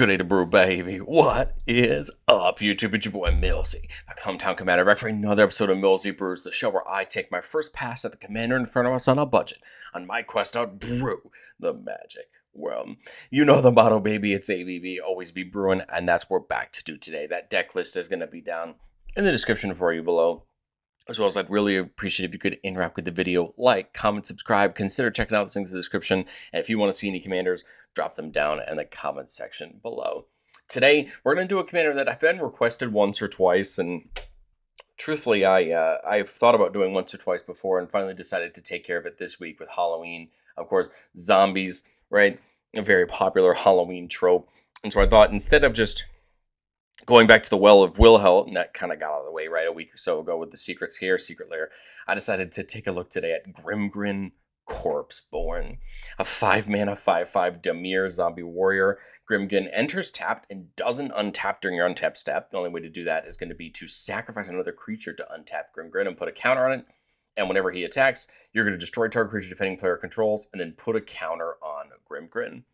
Good day to brew, baby. What is up, YouTube? It's your boy Millsy, my hometown commander, back for another episode of Millsy Brews, the show where I take my first pass at the commander in front of us on a budget on my quest to brew the magic world. You know the motto, baby. It's ABB, always be brewing, and that's what we're back to do today. That deck list is going to be down in the description for you below. As well as I'd really appreciate if you could interact with the video, like, comment, subscribe, consider checking out the things in the description, and if you want to see any commanders, drop them down in the comment section below. Today, we're going to do a commander that I've been requested once or twice, and truthfully, I've thought about doing once or twice before, and finally decided to take care of it this week with Halloween. Of course, zombies, right? A very popular Halloween trope. And so I thought, instead of just going back to the Well of Wilhelt, and that kind of got out of the way right a week or so ago with the Secret Scare, Secret Lair, I decided to take a look today at Grimgrin Corpseborn, a 5-mana 5/5 Dimir zombie warrior. Grimgrin enters tapped and doesn't untap during your untap step. The only way to do that is going to be to sacrifice another creature to untap Grimgrin and put a counter on it. And whenever he attacks, you're going to destroy target creature defending player controls and then put a counter on Grimgrin.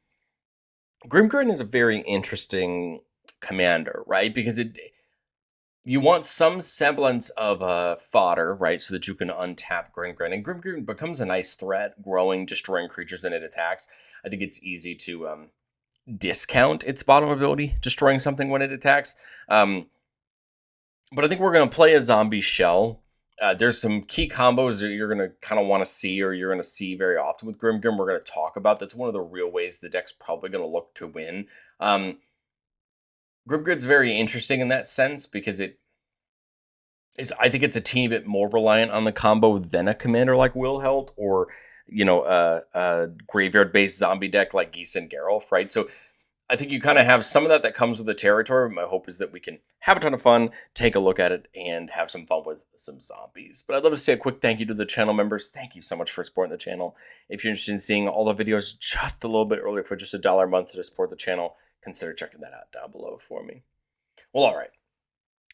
Grimgrin is a very interesting commander, right? Because you want some semblance of a fodder, right? So that you can untap Grimgrin. And Grimgrin becomes a nice threat, growing, destroying creatures when it attacks. I think it's easy to discount its bottom ability, destroying something when it attacks. But I think we're going to play a zombie shell. There's some key combos that you're going to kind of want to see, or you're going to see very often with Grimgrin. We're going to talk about. That's one of the real ways the deck's probably going to look to win. Grimgrin's very interesting in that sense because I think it's a teeny bit more reliant on the combo than a commander like Wilhelt or, a graveyard-based zombie deck like Geese and Geralf, right? So I think you kind of have some of that comes with the territory. My hope is that we can have a ton of fun, take a look at it, and have some fun with some zombies. But I'd love to say a quick thank you to the channel members. Thank you so much for supporting the channel. If you're interested in seeing all the videos just a little bit earlier for just $1 a month to support the channel, consider checking that out down below for me. Well, all right.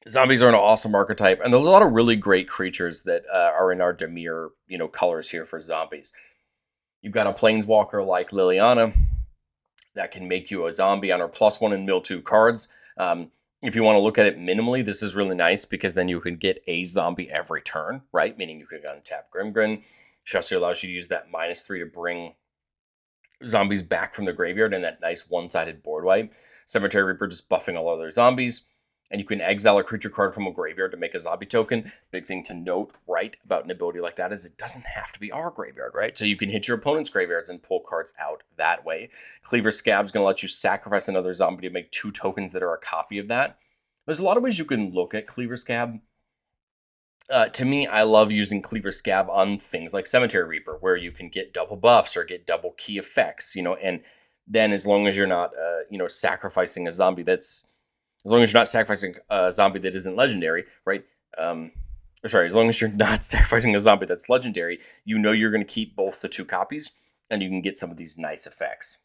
Zombies are an awesome archetype, and there's a lot of really great creatures that are in our Dimir, colors here for zombies. You've got a planeswalker like Liliana that can make you a zombie on her +1 and mill 2 cards. If you want to look at it minimally, this is really nice because then you can get a zombie every turn, right? Meaning you can untap Grimgrin. She also allows you to use that -3 to bring zombies back from the graveyard and that nice one-sided board wipe. Cemetery Reaper just buffing all other zombies. And you can exile a creature card from a graveyard to make a zombie token. Big thing to note, right, about an ability like that is it doesn't have to be our graveyard, right? So you can hit your opponent's graveyards and pull cards out that way. Cleaver Scab's going to let you sacrifice another zombie to make 2 tokens that are a copy of that. There's a lot of ways you can look at Cleaver Scab. To me, I love using Cleaver Scab on things like Cemetery Reaper, where you can get double buffs or get double key effects, and then as long as you're not, sacrificing a zombie as long as you're not sacrificing a zombie that isn't legendary, right? As long as you're not sacrificing a zombie that's legendary, you're going to keep both the 2 copies, and you can get some of these nice effects.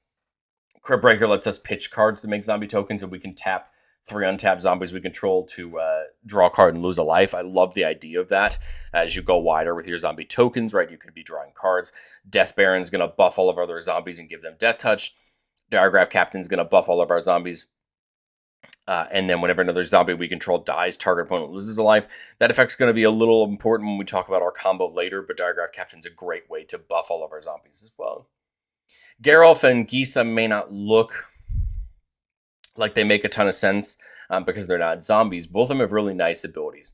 Crypt Breaker lets us pitch cards to make zombie tokens, and we can tap 3 untapped zombies we control to draw a card and lose a life. I love the idea of that. As you go wider with your zombie tokens, right, you could be drawing cards. Death Baron's going to buff all of our other zombies and give them Death Touch. Diregraph Captain's going to buff all of our zombies. And then whenever another zombie we control dies, target opponent loses a life. That effect's going to be a little important when we talk about our combo later, but Diregraph Captain's a great way to buff all of our zombies as well. Geralf and Gisa may not look like they make a ton of sense because they're not zombies. Both of them have really nice abilities.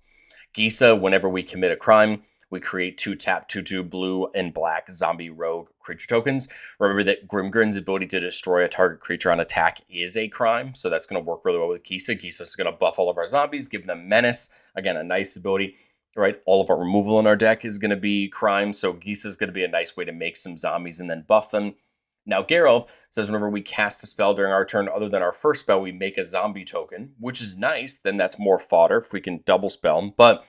Gisa, whenever we commit a crime, we create 2-tap, 2/2 blue and black zombie rogue creature tokens. Remember that Grimgrin's ability to destroy a target creature on attack is a crime, so that's going to work really well with Gisa. Gisa's going to buff all of our zombies, give them menace. Again, a nice ability, right? All of our removal in our deck is going to be crime, so Gisa's going to be a nice way to make some zombies and then buff them. Now, Geralf says whenever we cast a spell during our turn other than our first spell, we make a zombie token, which is nice. Then that's more fodder if we can double spell. But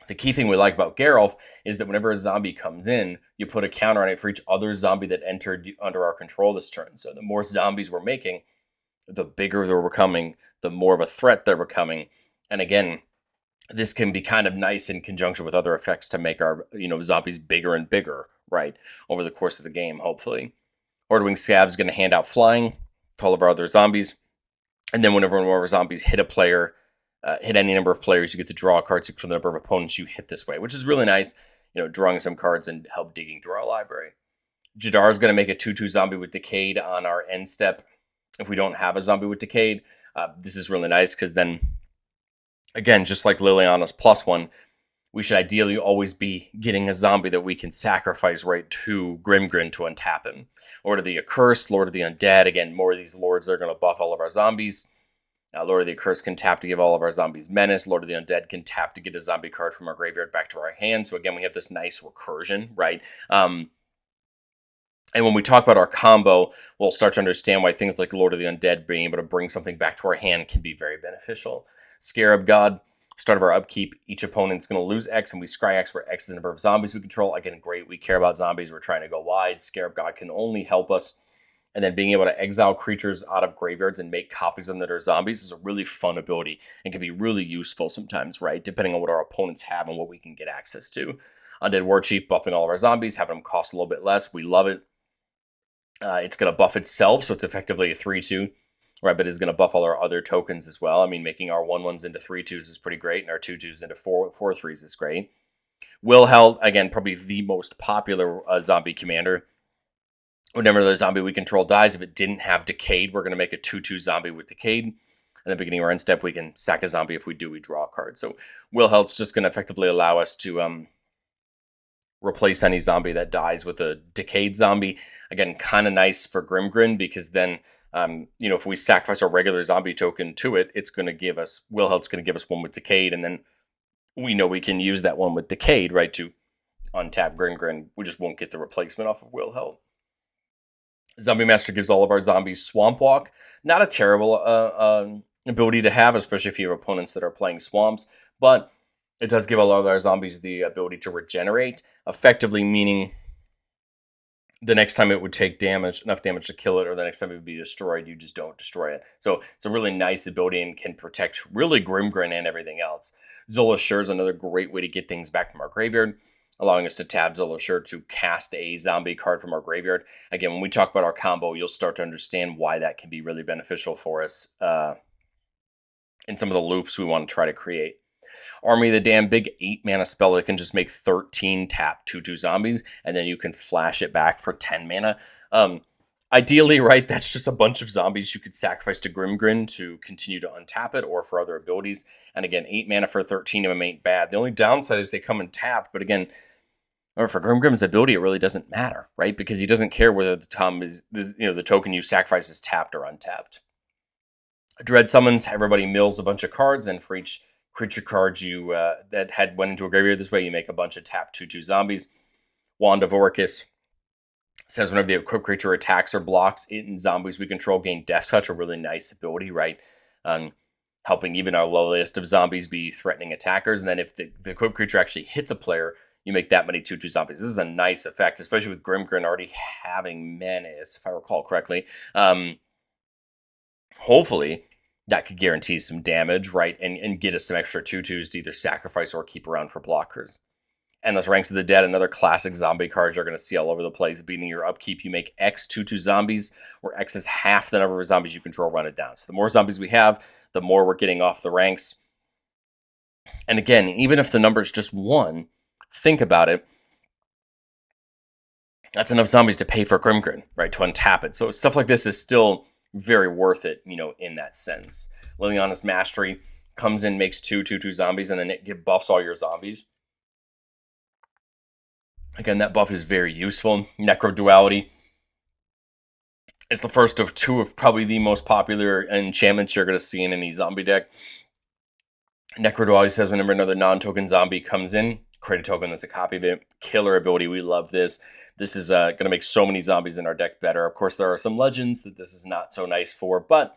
the key thing we like about Geralf is that whenever a zombie comes in, you put a counter on it for each other zombie that entered under our control this turn. So the more zombies we're making, the bigger they're becoming, the more of a threat they're becoming. And again, this can be kind of nice in conjunction with other effects to make our, zombies bigger and bigger, right, over the course of the game, hopefully. Hordewing Scab's going to hand out flying. to all of our other zombies. And then whenever one of our zombies hit a player, hit any number of players, you get to draw cards for the number of opponents you hit this way, which is really nice. Drawing some cards and help digging through our library. Jadar is going to make a 2/2 zombie with Decayed on our end step. If we don't have a zombie with Decayed, this is really nice because then, again, just like Liliana's +1, we should ideally always be getting a zombie that we can sacrifice right to Grimgrin to untap him. Lord of the Accursed, Lord of the Undead. Again, more of these lords that are going to buff all of our zombies. Lord of the Accursed can tap to give all of our zombies menace. Lord of the Undead can tap to get a zombie card from our graveyard back to our hand. So again, we have this nice recursion, right? And when we talk about our combo, we'll start to understand why things like Lord of the Undead being able to bring something back to our hand can be very beneficial. Scarab God, start of our upkeep, each opponent's going to lose X, and we scry X, where X is the number of zombies we control. Again, great. We care about zombies. We're trying to go wide. Scarab God can only help us. And then being able to exile creatures out of graveyards and make copies of them that are zombies is a really fun ability and can be really useful sometimes, right? Depending on what our opponents have and what we can get access to. Undead War Chief buffing all of our zombies, having them cost a little bit less. We love it. It's going to buff itself, so it's effectively a 3/2, right? But it's going to buff all our other tokens as well. I mean, making our 1/1s into 3/2s is pretty great, and our 2/2s into 4/3s is great. Wilheld, again, probably the most popular zombie commander. Whenever the zombie we control dies, if it didn't have Decayed, we're going to make a 2/2 zombie with Decayed. And the beginning of our end step, we can sack a zombie. If we do, we draw a card. So Wilheld's just going to effectively allow us to replace any zombie that dies with a Decayed zombie. Again, kind of nice for Grimgrin because then, if we sacrifice a regular zombie token to it, it's going to give us, Wilheld's going to give us one with Decayed, and then we know we can use that one with Decayed, right, to untap Grimgrin. We just won't get the replacement off of Wilheld. Zombie Master gives all of our zombies Swamp Walk. Not a terrible ability to have, especially if you have opponents that are playing swamps, but it does give all of our zombies the ability to regenerate, effectively meaning the next time it would take damage, enough damage to kill it, or the next time it would be destroyed, you just don't destroy it. So it's a really nice ability and can protect really Grimgrin and everything else. Zola Sure is another great way to get things back from our graveyard, allowing us to tab Zola Sure to cast a zombie card from our graveyard. Again, when we talk about our combo, you'll start to understand why that can be really beneficial for us in some of the loops we want to try to create. Army of the Damned, big 8-mana spell that can just make 13 tap 2/2 zombies, and then you can flash it back for 10 mana. Ideally, right, that's just a bunch of zombies you could sacrifice to Grimgrin to continue to untap it or for other abilities. And again, 8 mana for 13 of them ain't bad. The only downside is they come in tapped, but again, or for Grimgrin's ability, it really doesn't matter, right? Because he doesn't care whether the token you sacrifice is tapped or untapped. Dread Summons, everybody mills a bunch of cards, and for each creature card you that had went into a graveyard this way, you make a bunch of tap 2/2 zombies. Wand of Orcus says whenever the equipped creature attacks or blocks it and zombies we control gain Death Touch, a really nice ability, right? Helping even our lowliest of zombies be threatening attackers. And then if the equipped creature actually hits a player, you make that many 2/2 zombies. This is a nice effect, especially with Grimgrin already having menace, if I recall correctly. Hopefully, that could guarantee some damage, right? And get us some extra 2/2s to either sacrifice or keep around for blockers. Endless Ranks of the Dead, another classic zombie card you're going to see all over the place. Beginning your upkeep, you make X 2/2 zombies, where X is half the number of zombies you control, run it down. So the more zombies we have, the more we're getting off the ranks. And again, even if the number is just 1, think about it. That's enough zombies to pay for Grimgrin, right? To untap it. So stuff like this is still very worth it, in that sense. Liliana's Mastery comes in, makes 2/2 zombies, and then it buffs all your zombies. Again, that buff is very useful. Necro Duality is the first of 2 of probably the most popular enchantments you're going to see in any zombie deck. Necro Duality says whenever another non-token zombie comes in, create a token that's a copy of it. Killer ability. We love this. This is going to make so many zombies in our deck better. Of course, there are some legends that this is not so nice for, but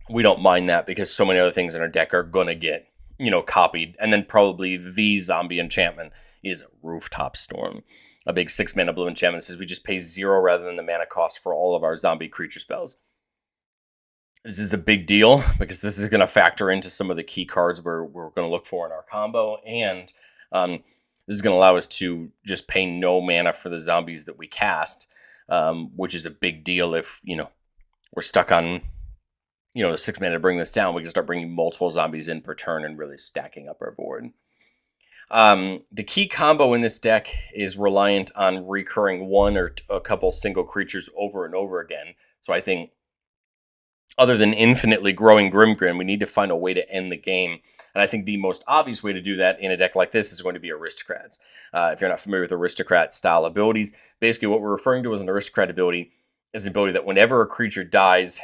we don't mind that because so many other things in our deck are going to get, copied. And then probably the zombie enchantment is Rooftop Storm. A big 6-mana blue enchantment says we just pay 0 rather than the mana cost for all of our zombie creature spells. This is a big deal because this is going to factor into some of the key cards we're going to look for in our combo. And this is going to allow us to just pay no mana for the zombies that we cast, which is a big deal if, we're stuck on, the 6 mana to bring this down. We can start bringing multiple zombies in per turn and really stacking up our board. The key combo in this deck is reliant on recurring one or a couple single creatures over and over again. So I think, other than infinitely growing Grimgrin, we need to find a way to end the game. And I think the most obvious way to do that in a deck like this is going to be Aristocrats. If you're not familiar with Aristocrat style abilities, basically what we're referring to as an Aristocrat ability is the ability that whenever a creature dies,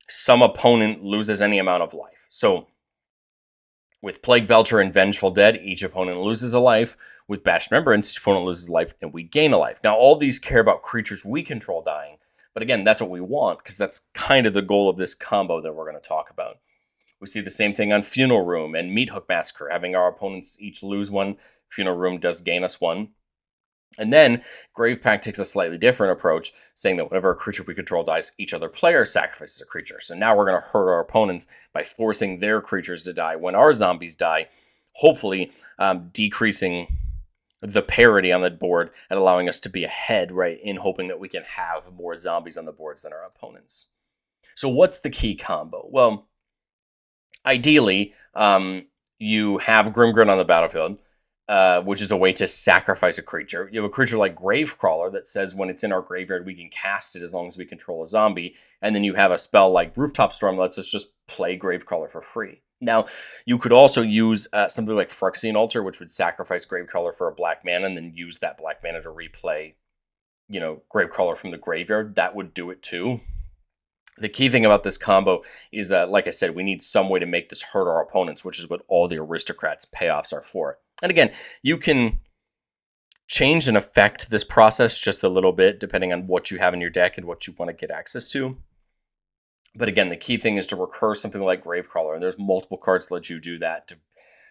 some opponent loses any amount of life. So with Plague Belcher and Vengeful Dead, each opponent loses a life. With Bashed Remembrance, each opponent loses a life, and we gain a life. Now, all these care about creatures we control dying, but again, that's what we want, because that's kind of the goal of this combo that we're going to talk about. We see the same thing on Funeral Room and Meat Hook Massacre, having our opponents each lose one. Funeral Room does gain us one. And then Grave Pact takes a slightly different approach, saying that whenever a creature we control dies, each other player sacrifices a creature. So now we're going to hurt our opponents by forcing their creatures to die when our zombies die, hopefully decreasing the parity on the board and allowing us to be ahead, right, in hoping that we can have more zombies on the boards than our opponents. So what's the key combo? Well, ideally, you have Grimgrin on the battlefield, which is a way to sacrifice a creature. You have a creature like Gravecrawler that says when it's in our graveyard, we can cast it as long as we control a zombie. And then you have a spell like Rooftop Storm that lets us just play Gravecrawler for free. Now, you could also use something like Phyrexian Altar, which would sacrifice Gravecrawler for a black mana and then use that black mana to replay, Gravecrawler from the graveyard. That would do it too. The key thing about this combo is, like I said, we need some way to make this hurt our opponents, which is what all the Aristocrats payoffs are for. And again, you can change and affect this process just a little bit, depending on what you have in your deck and what you want to get access to. But again, the key thing is to recur something like Gravecrawler, and there's multiple cards that let you do that to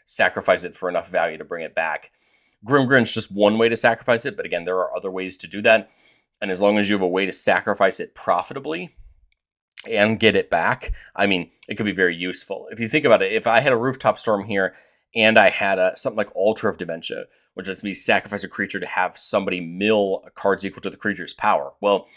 sacrifice it for enough value to bring it back. Grimgrin's just one way to sacrifice it, but again, there are other ways to do that. And as long as you have a way to sacrifice it profitably and get it back, I mean, it could be very useful. If you think about it, if I had a Rooftop Storm here and I had something like Altar of Dementia, which lets me sacrifice a creature to have somebody mill cards equal to the creature's power. Well,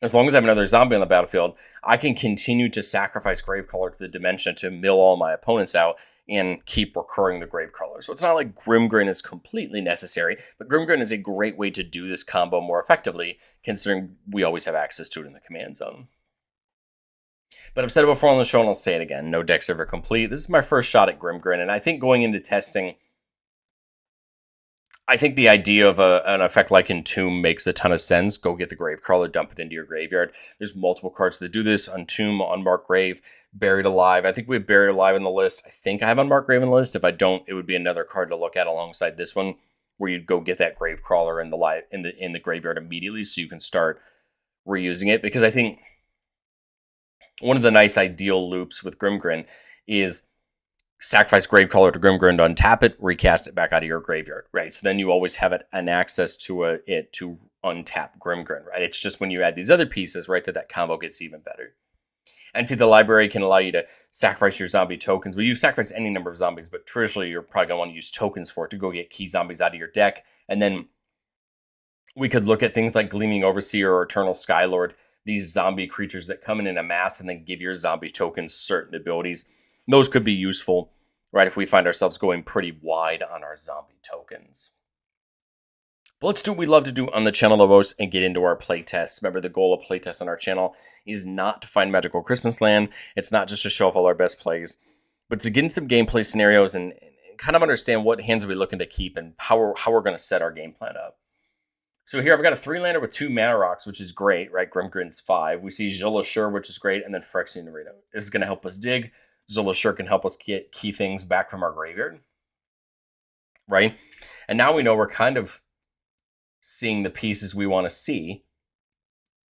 as long as I have another zombie on the battlefield, I can continue to sacrifice Gravecrawler to the Dementia to mill all my opponents out and keep recurring the Gravecrawler. So it's not like Grimgrin is completely necessary, but Grimgrin is a great way to do this combo more effectively, considering we always have access to it in the command zone. But I've said it before on the show, and I'll say it again. No deck's ever complete. This is my first shot at Grimgrin, and I think going into testing, I think the idea of an effect like Entomb makes a ton of sense. Go get the Gravecrawler, dump it into your graveyard. There's multiple cards that do this. Entomb, Unmarked Grave, Buried Alive. I think we have Buried Alive in the list. I think I have Unmarked Grave in the list. If I don't, it would be another card to look at alongside this one, where you'd go get that Gravecrawler in the graveyard immediately, so you can start reusing it. Because I think one of the nice ideal loops with Grimgrin is sacrifice Gravecrawler to Grimgrin to untap it, recast it back out of your graveyard, right? So then you always have an access to it to untap Grimgrin, right? It's just when you add these other pieces, right, that combo gets even better. Empty the Library can allow you to sacrifice your zombie tokens. Well, you sacrifice any number of zombies, but traditionally you're probably going to want to use tokens for it to go get key zombies out of your deck. And then we could look at things like Gleaming Overseer or Eternal Skylord, these zombie creatures that come in a mass and then give your zombie tokens certain abilities. Those could be useful, right, if we find ourselves going pretty wide on our zombie tokens. But let's do what we love to do on the channel the most and get into our playtests. Remember, the goal of playtests on our channel is not to find magical Christmas land. It's not just to show off all our best plays, but to get in some gameplay scenarios and kind of understand what hands are we looking to keep and how we're going to set our game plan up. So here I've got a 3-lander with 2 mana rocks, which is great, right? Grimgrin's 5. We see Zillashur, which is great, and then Phyrexian Arena. This is going to help us dig. Zillashur can help us get key things back from our graveyard, right? And now we know we're kind of seeing the pieces we want to see,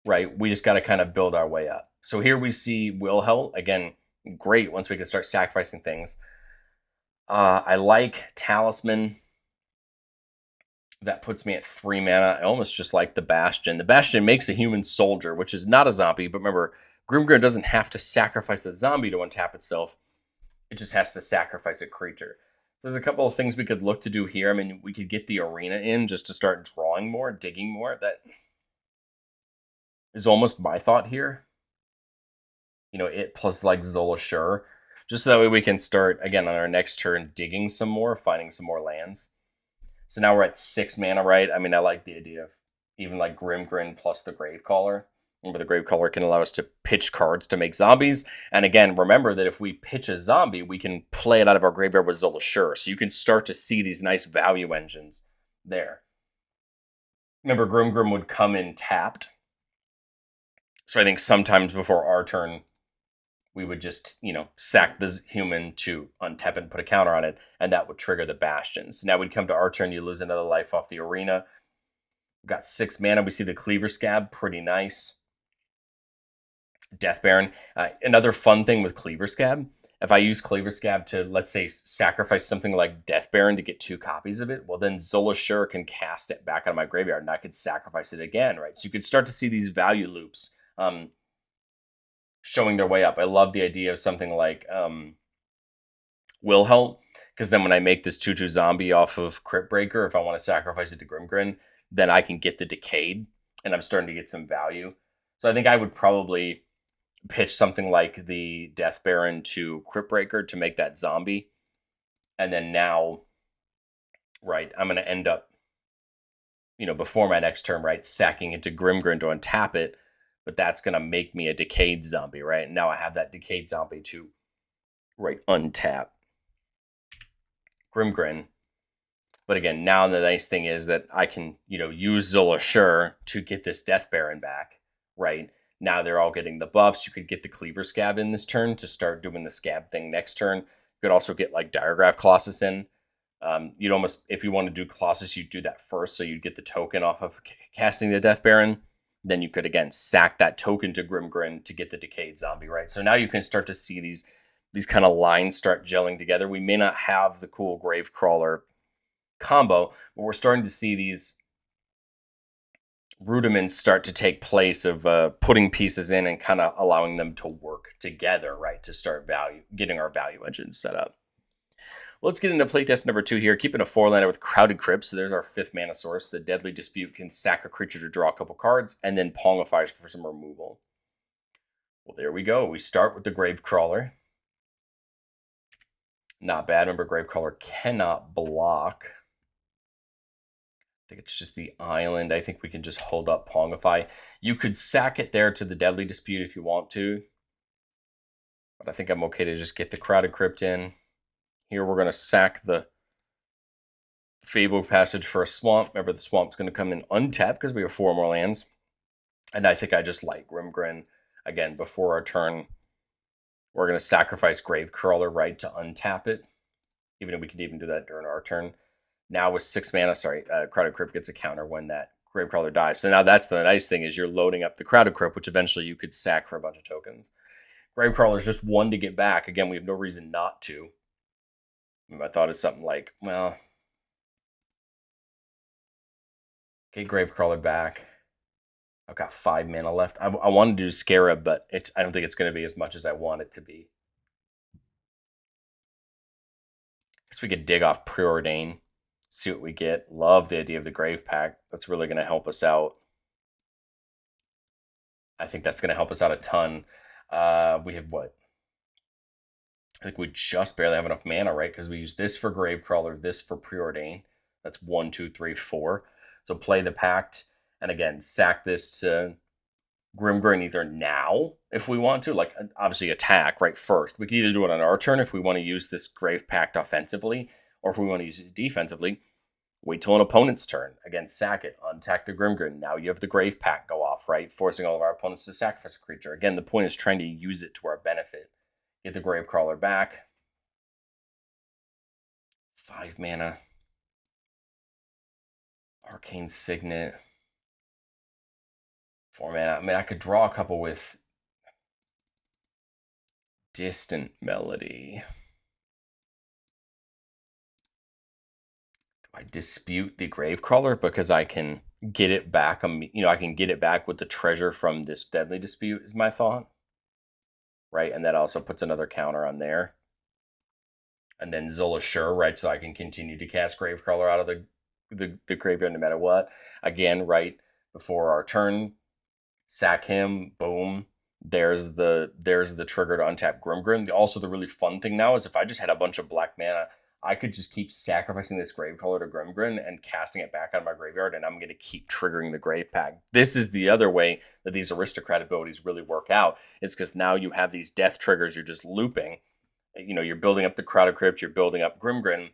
right? We just got to kind of build our way up. So here we see Wilhel. Again, great once we can start sacrificing things. I like Talisman. That puts me at 3 mana. I almost just like the Bastion. The Bastion makes a human soldier, which is not a zombie. But remember, Grimgrin doesn't have to sacrifice the zombie to untap itself. It just has to sacrifice a creature. So there's a couple of things we could look to do here. I mean, we could get the arena in just to start drawing more, digging more. That is almost my thought here. it plus like Zola Sure, just so that way we can start again on our next turn digging some more, finding some more lands. So now we're at 6 mana, right? I mean, I like the idea of even like Grimgrin plus the Gravecaller. Remember, the Gravecaller can allow us to pitch cards to make zombies. And again, remember that if we pitch a zombie, we can play it out of our graveyard with Zola Sure. So you can start to see these nice value engines there. Remember, Grimgrin would come in tapped. So I think sometimes before our turn, we would just, sack the human to untap and put a counter on it, and that would trigger the bastions. Now we'd come to our turn, you lose another life off the arena. We've got 6 mana. We see the Cleaver Scab, pretty nice. Death Baron. Another fun thing with Cleaver Scab, if I use Cleaver Scab to, let's say, sacrifice something like Death Baron to get 2 copies of it, well, then Zola Sure can cast it back out of my graveyard, and I could sacrifice it again, right? So you could start to see these value loops showing their way up. I love the idea of something like Will Help, because then when I make this 2/2 zombie off of Crypt Breaker, if I want to sacrifice it to Grimgrin, then I can get the Decayed, and I'm starting to get some value. So I think I would probably pitch something like the Death Baron to Crypt Breaker to make that zombie. And then now, right, I'm going to end up, before my next turn, right, sacking into Grimgrin to untap it. But that's going to make me a Decayed zombie, right? And now I have that Decayed zombie to, right, untap Grimgrin. But again, now the nice thing is that I can, use Zola Sure to get this Death Baron back, right? Now they're all getting the buffs. You could get the Cleaver Scab in this turn to start doing the Scab thing next turn. You could also get like Diregraph Colossus in. You'd almost, if you want to do Colossus, you'd do that first, so you'd get the token off of casting the Death Baron. Then you could again sack that token to Grimgrin to get the Decayed zombie, right? So now you can start to see these kind of lines start gelling together. We may not have the cool Gravecrawler combo, but we're starting to see these rudiments start to take place of putting pieces in and kind of allowing them to work together, right, to start getting our value engine set up. Let's get into playtest number 2 here. Keeping a 4-lander with Crowded Crypt. So there's our 5th mana source. The Deadly Dispute can sack a creature to draw a couple cards, and then Pongifies for some removal. Well, there we go. We start with the Gravecrawler. Not bad. Remember, Gravecrawler cannot block. I think it's just the island. I think we can just hold up Pongify. You could sack it there to the Deadly Dispute if you want to. But I think I'm okay to just get the Crowded Crypt in. Here we're going to sack the Fabled Passage for a swamp. Remember, the swamp's going to come in untapped because we have 4 more lands. And I think I just like Grimgrin. Again, before our turn, we're going to sacrifice Gravecrawler, right, to untap it. Even if we could even do that during our turn. Now with 6 mana, Crowded Crypt gets a counter when that Gravecrawler dies. So now that's the nice thing, is you're loading up the Crowded Crypt, which eventually you could sack for a bunch of tokens. Gravecrawler is just 1 to get back. Again, we have no reason not to. My thought is something like, well, okay, Gravecrawler back. I've got 5 mana left. I want to do Scarab, but I don't think it's going to be as much as I want it to be. Guess we could dig off Preordain, see what we get. Love the idea of the Grave Pact. That's really going to help us out. I think that's going to help us out a ton. We have what? I think we just barely have enough mana, right? Because we use this for Gravecrawler, this for Preordain. That's 1, 2, 3, 4. So play the Pact, and again, sack this to Grimgrin either now, if we want to, like obviously attack right first. We can either do it on our turn if we want to use this Grave Pact offensively, or if we want to use it defensively, wait till an opponent's turn. Again, sack it, untap the Grimgrin. Now you have the Grave Pact go off, right? Forcing all of our opponents to sacrifice a creature. Again, the point is trying to use it to our benefit. Get the Gravecrawler back. 5 mana. Arcane Signet. 4 mana. I mean, I could draw a couple with Distant Melody. Do I dispute the Gravecrawler because I can get it back? I can get it back with the treasure from this Deadly Dispute, is my thought. Right, and that also puts another counter on there. And then Zola Sure, right, so I can continue to cast Gravecrawler out of the graveyard no matter what. Again, right, before our turn, sack him, boom. there's the trigger to untap Grimgrin. Also, the really fun thing now is if I just had a bunch of black mana, I could just keep sacrificing this Gravecaller to Grimgrin and casting it back out of my graveyard, and I'm going to keep triggering the Grave Pact. This is the other way that these Aristocrat abilities really work out, is because now you have these death triggers you're just looping. You're building up the Crowded Crypt, you're building up Grimgrin,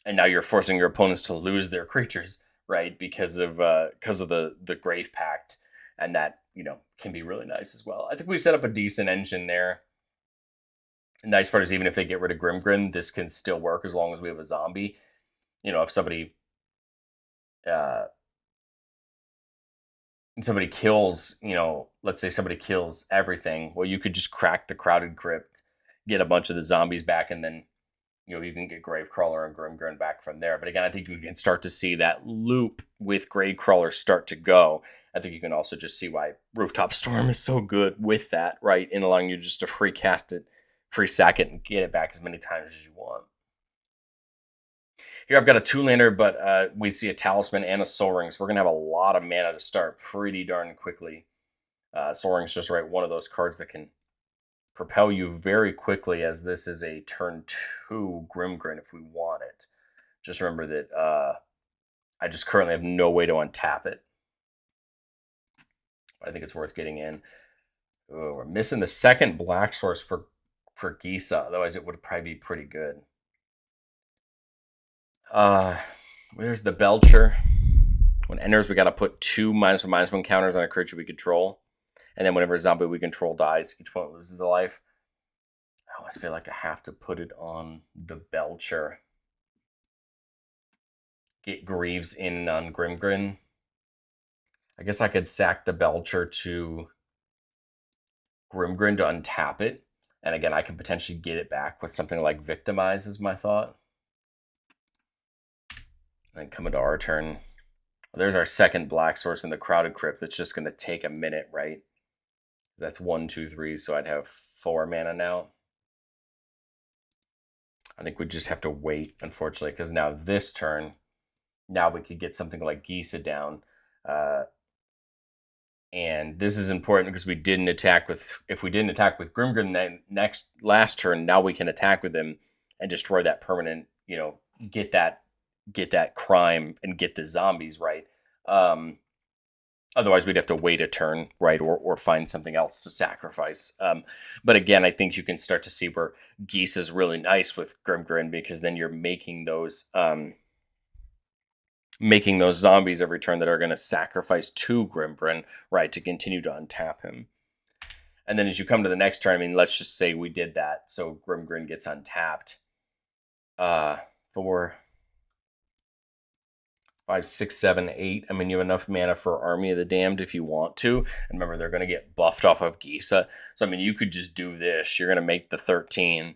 and now you're forcing your opponents to lose their creatures, right? Because of the Grave Pact, and that can be really nice as well. I think we set up a decent engine there. The nice part is even if they get rid of Grimgrin, this can still work as long as we have a zombie. If uh, somebody kills, let's say somebody kills everything, well, you could just crack the Crowded Crypt, get a bunch of the zombies back, and then you can get Gravecrawler and Grimgrin back from there. But again, I think you can start to see that loop with Gravecrawler start to go. I think you can also just see why Rooftop Storm is so good with that, right? In allowing you just to free cast it, free sack it, and get it back as many times as you want. Here I've got a 2-lander, but we see a Talisman and a Soul Ring, so we're going to have a lot of mana to start pretty darn quickly. Soul Ring's just one of those cards that can propel you very quickly, as this is a turn 2 Grimgrin if we want it. Just remember that I just currently have no way to untap it. I think it's worth getting in. Oh, we're missing the second black source for Gisa, otherwise it would probably be pretty good. There's the Belcher. When it enters, we got to put 2 -1/-1 counters on a creature we control. And then whenever a zombie we control dies, each one loses a life. I always feel like I have to put it on the Belcher. Get Greaves in on Grimgrin. I guess I could sack the Belcher to Grimgrin to untap it. And again, I could potentially get it back with something like Victimize is my thought. And then come into our turn. There's our second black source in the Crowded Crypt. That's just going to take a minute, right? That's 1, 2, 3, so I'd have 4 mana now. I think we just have to wait, unfortunately, because now this turn, now we could get something like Gisa down. And this is important because if we didn't attack with Grimgrim then last turn, now we can attack with him and destroy that permanent, get that crime and get the zombies, right? Otherwise, we'd have to wait a turn, right, or find something else to sacrifice. But again, I think you can start to see where Geese is really nice with Grimgrin, because then you're making those zombies every turn that are going to sacrifice to Grimgrin, right, to continue to untap him. And then as you come to the next turn, I mean, let's just say we did that, so Grimgrin gets untapped. 4, 5, 6, 7, 8. I mean, you have enough mana for Army of the Damned if you want to. And remember, they're going to get buffed off of Gisa. So, I mean, you could just do this. You're going to make the 13.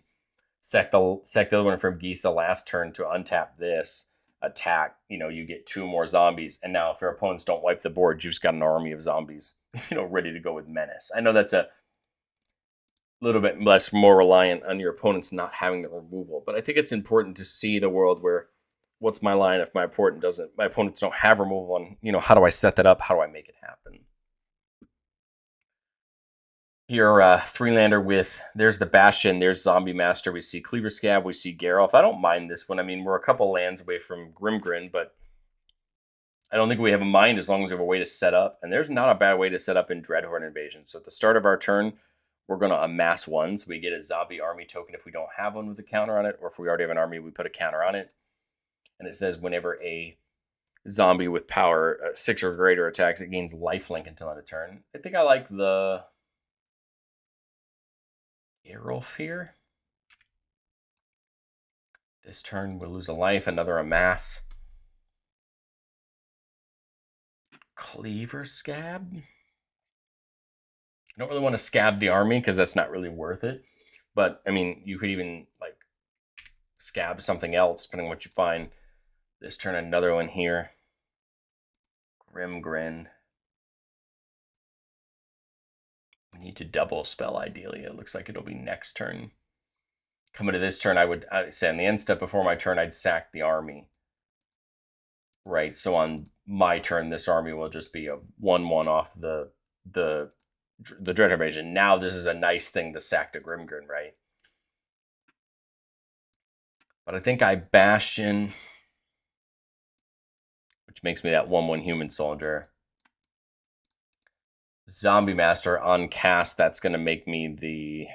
Sack the other one from Gisa last turn to untap this. Attack. You get 2 more zombies. And now if your opponents don't wipe the board, you just got an army of zombies, ready to go with Menace. I know that's a little bit more reliant on your opponents not having the removal. But I think it's important to see the world where, what's my line if my opponents don't have removal, and how do I set that up? How do I make it happen? Here, 3-lander with, there's the Bastion, there's Zombie Master, we see Cleaver Scab, we see Geralf. I don't mind this one. I mean, we're a couple lands away from Grimgrin, but I don't think we have a mind as long as we have a way to set up. And there's not a bad way to set up in Dreadhorde Invasion. So at the start of our turn, we're going to amass 1s. We get a zombie army token if we don't have one with a counter on it, or if we already have an army, we put a counter on it. And it says whenever a zombie with power 6 or greater attacks, it gains lifelink until end of turn. I think I like the Geralf here. This turn we'll lose a life, another amass. Cleaver Scab. I don't really want to scab the army because that's not really worth it. But I mean, you could even scab something else depending on what you find. This turn, another one here. Grimgrin. We need to double spell, ideally. It looks like it'll be next turn. Coming to this turn, I'd say on the end step before my turn, I'd sack the army. Right, so on my turn, this army will just be a 1/1 off the the Dread Invasion. Now this is a nice thing to sack to Grimgrin, right? But I think I bash in, which makes me that 1/1 human soldier. Zombie Master on cast, that's going to make me the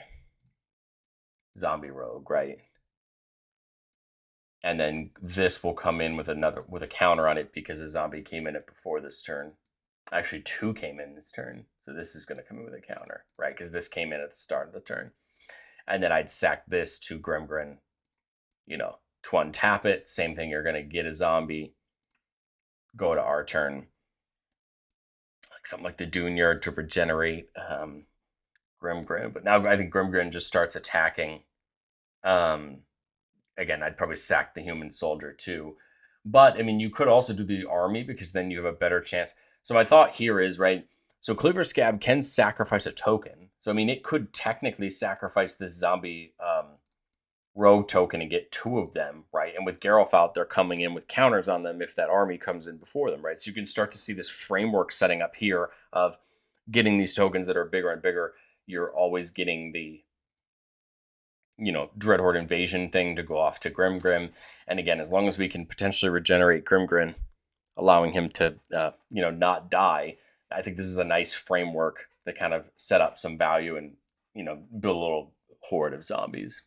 zombie rogue, right? And then this will come in with a counter on it because the zombie came in it before this turn. Actually, 2 came in this turn, so this is going to come in with a counter, right? Because this came in at the start of the turn, and then I'd sack this to Grimgrin, to untap it. Same thing. You're going to get a zombie, go to our turn, like something like the Doonyard to regenerate Grimgrin. But now I think Grimgrin just starts attacking. Again, I'd probably sack the human soldier too. But I mean, you could also do the army because then you have a better chance. So my thought here is, right, so Cleaver Scab can sacrifice a token. So I mean, it could technically sacrifice this zombie rogue token and get 2 of them, right? And with Geralf out, they're coming in with counters on them if that army comes in before them, right? So you can start to see this framework setting up here of getting these tokens that are bigger and bigger. You're always getting the Dreadhorde invasion thing to go off to Grimgrin. And again, as long as we can potentially regenerate Grimgrin, allowing him to, not die, I think this is a nice framework to kind of set up some value and, build a little horde of zombies.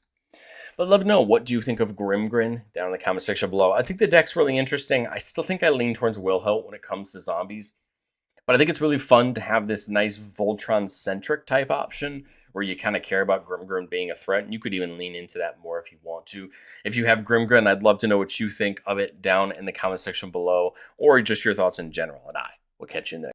But I'd love to know, what do you think of Grimgrin down in the comment section below? I think the deck's really interesting. I still think I lean towards Wilhelt when it comes to zombies. But I think it's really fun to have this nice Voltron-centric type option where you kind of care about Grimgrin being a threat, and you could even lean into that more if you want to. If you have Grimgrin, I'd love to know what you think of it down in the comment section below, or just your thoughts in general, and I will catch you in the